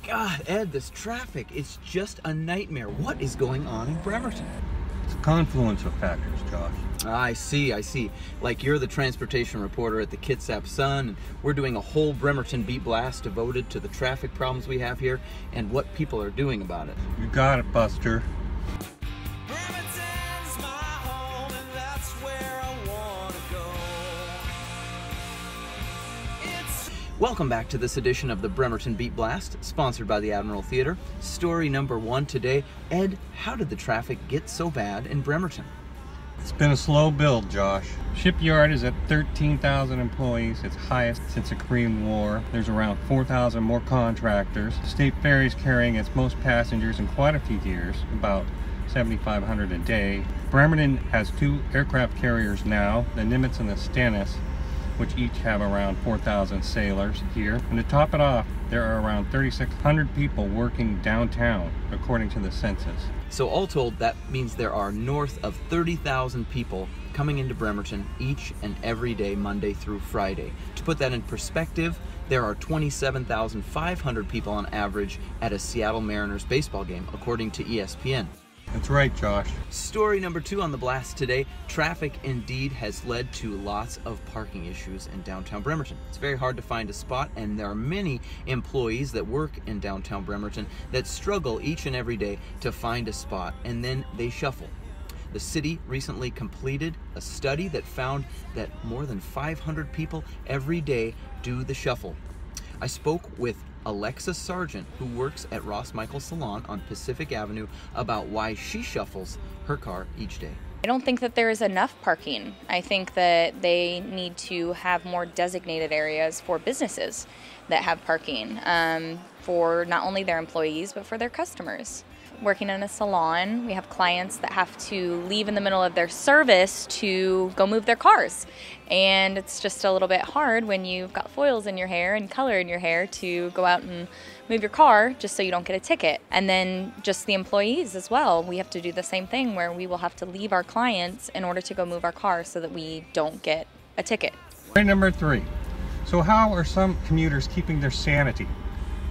God, Ed, this traffic, it's just a nightmare. What is going on in Bremerton? It's a confluence of factors, Josh. I see. Like you're the transportation reporter at the Kitsap Sun, and we're doing a whole Bremerton Beat Blast devoted to the traffic problems we have here and what people are doing about it. You got it, Buster. Welcome back to this edition of the Bremerton Beat Blast, sponsored by the Admiral Theater. Story number 1 today. Ed, how did the traffic get so bad in Bremerton? It's been a slow build, Josh. Shipyard is at 13,000 employees, its highest since the Korean War. There's around 4,000 more contractors. State Ferry is carrying its most passengers in quite a few years, about 7,500 a day. Bremerton has 2 aircraft carriers now, the Nimitz and the Stennis, which each have around 4,000 sailors here. And to top it off, there are around 3,600 people working downtown, according to the census. So all told, that means there are north of 30,000 people coming into Bremerton each and every day, Monday through Friday. To put that in perspective, there are 27,500 people on average at a Seattle Mariners baseball game, according to ESPN. That's right, Josh. Story number 2 on the blast today. Traffic indeed has led to lots of parking issues in downtown Bremerton. It's very hard to find a spot, and there are many employees that work in downtown Bremerton that struggle each and every day to find a spot, and then they shuffle. The city recently completed a study that found that more than 500 people every day do the shuffle. I spoke with Alexa Sargent, who works at Ross Michael Salon on Pacific Avenue, about why she shuffles her car each day. I don't think that there is enough parking. I think that they need to have more designated areas for businesses that have parking for not only their employees but for their customers. Working in a salon, we have clients that have to leave in the middle of their service to go move their cars. And it's just a little bit hard when you've got foils in your hair and color in your hair to go out and move your car just so you don't get a ticket. And then just the employees as well. We have to do the same thing where we will have to leave our clients in order to go move our car so that we don't get a ticket. Point number 3. So how are some commuters keeping their sanity?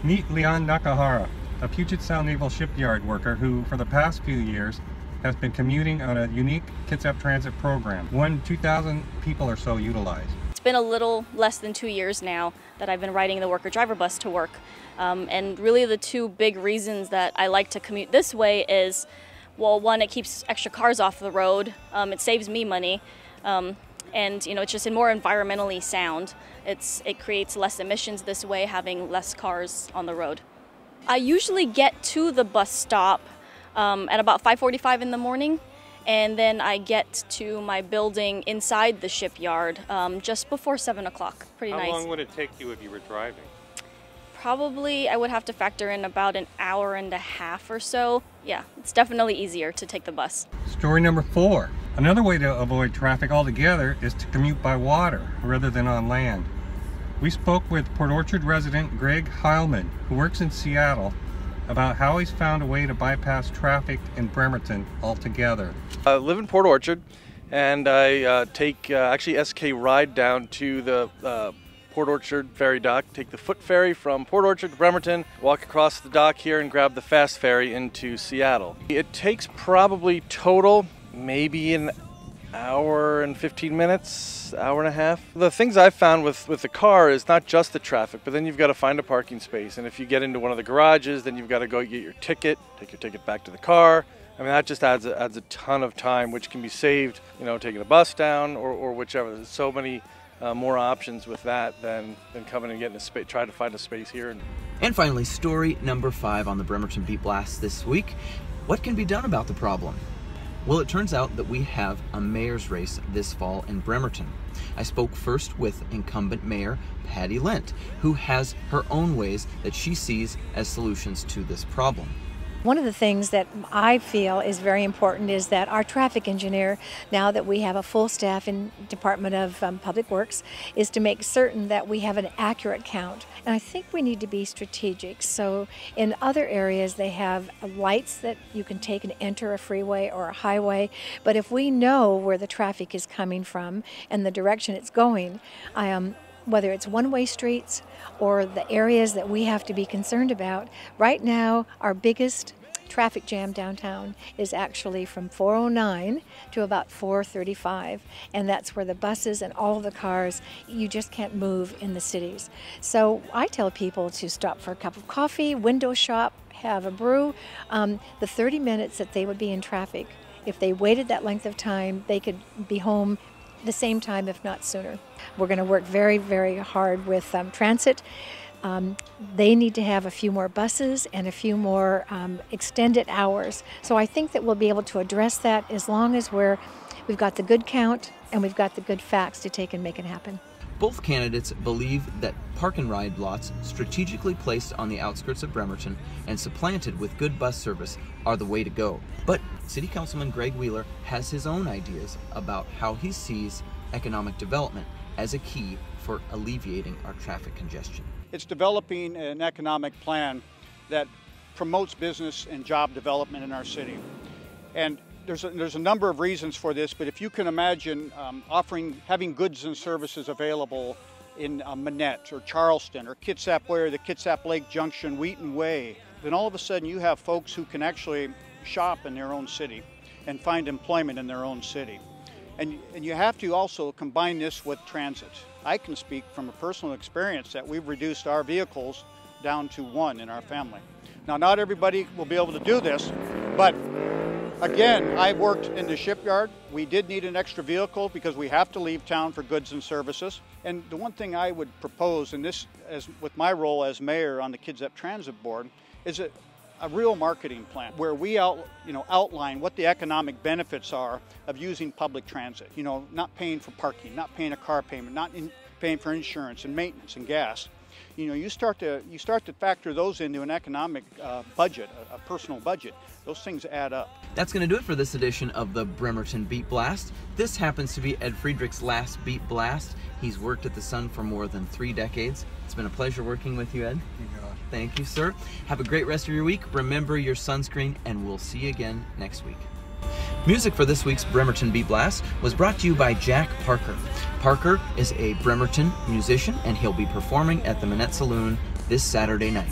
Meet Leon Nakahara, a Puget Sound Naval shipyard worker who, for the past few years, has been commuting on a unique Kitsap transit program, one 2,000 people or so utilize. It's been a little less than 2 years now that I've been riding the worker-driver bus to work. And really the 2 big reasons that I like to commute this way is, well, one, it keeps extra cars off the road, it saves me money, and you know, it's just more environmentally sound. It creates less emissions this way, having less cars on the road. I usually get to the bus stop at about 5:45 in the morning, and then I get to my building inside the shipyard just before 7 o'clock. Pretty nice. How long would it take you if you were driving? Probably I would have to factor in about an hour and a half or so. Yeah, it's definitely easier to take the bus. Story number 4. Another way to avoid traffic altogether is to commute by water rather than on land. We spoke with Port Orchard resident Greg Heilman, who works in Seattle, about how he's found a way to bypass traffic in Bremerton altogether. I live in Port Orchard, and I take actually SK ride down to the Port Orchard ferry dock, take the foot ferry from Port Orchard to Bremerton, walk across the dock here and grab the fast ferry into Seattle. It takes probably total maybe an hour and 15 minutes, hour and a half. The things I've found with the car is not just the traffic, but then you've got to find a parking space. And if you get into one of the garages, then you've got to go get your ticket, take your ticket back to the car. I mean, that just adds a ton of time, which can be saved, you know, taking a bus down or whichever. There's so many more options with that than coming and getting a space, trying to find a space here. And finally, story number 5 on the Bremerton Beat Blast this week. What can be done about the problem? Well, it turns out that we have a mayor's race this fall in Bremerton. I spoke first with incumbent mayor Patty Lent, who has her own ways that she sees as solutions to this problem. One of the things that I feel is very important is that our traffic engineer, now that we have a full staff in Department of Public Works, is to make certain that we have an accurate count. And I think we need to be strategic. So in other areas they have lights that you can take and enter a freeway or a highway. But if we know where the traffic is coming from and the direction it's going, whether it's one-way streets or the areas that we have to be concerned about. Right now, our biggest traffic jam downtown is actually from 409 to about 435, and that's where the buses and all of the cars, you just can't move in the cities. So I tell people to stop for a cup of coffee, window shop, have a brew. The 30 minutes that they would be in traffic, if they waited that length of time, they could be home the same time, if not sooner. We're going to work very, very hard with transit. They need to have a few more buses and a few more extended hours. So I think that we'll be able to address that as long as we've got the good count and we've got the good facts to take and make it happen. Both candidates believe that park and ride lots strategically placed on the outskirts of Bremerton and supplanted with good bus service are the way to go. But City Councilman Greg Wheeler has his own ideas about how he sees economic development as a key for alleviating our traffic congestion. It's developing an economic plan that promotes business and job development in our city. And there's a number of reasons for this, but if you can imagine having goods and services available in Manette or Charleston or Kitsap Way or the Kitsap Lake Junction, Wheaton Way, then all of a sudden you have folks who can actually shop in their own city and find employment in their own city. And you have to also combine this with transit. I can speak from a personal experience that we've reduced our vehicles down to one in our family. Now, not everybody will be able to do this, but again, I worked in the shipyard. We did need an extra vehicle because we have to leave town for goods and services. And the one thing I would propose, and this as with my role as mayor on the Kitsap Transit Board, is a real marketing plan where we outline what the economic benefits are of using public transit. You know, not paying for parking, not paying a car payment, not paying for insurance and maintenance and gas. You know, you start to factor those into an economic budget, a personal budget. Those things add up. That's going to do it for this edition of the Bremerton Beat Blast. This happens to be Ed Friedrich's last Beat Blast. He's worked at the Sun for more than 3 decades. It's been a pleasure working with you, Ed. Thank you, sir. Have a great rest of your week. Remember your sunscreen, and we'll see you again next week. Music for this week's Bremerton Beat Blast was brought to you by Jack Parker. Parker is a Bremerton musician, and he'll be performing at the Manette Saloon this Saturday night.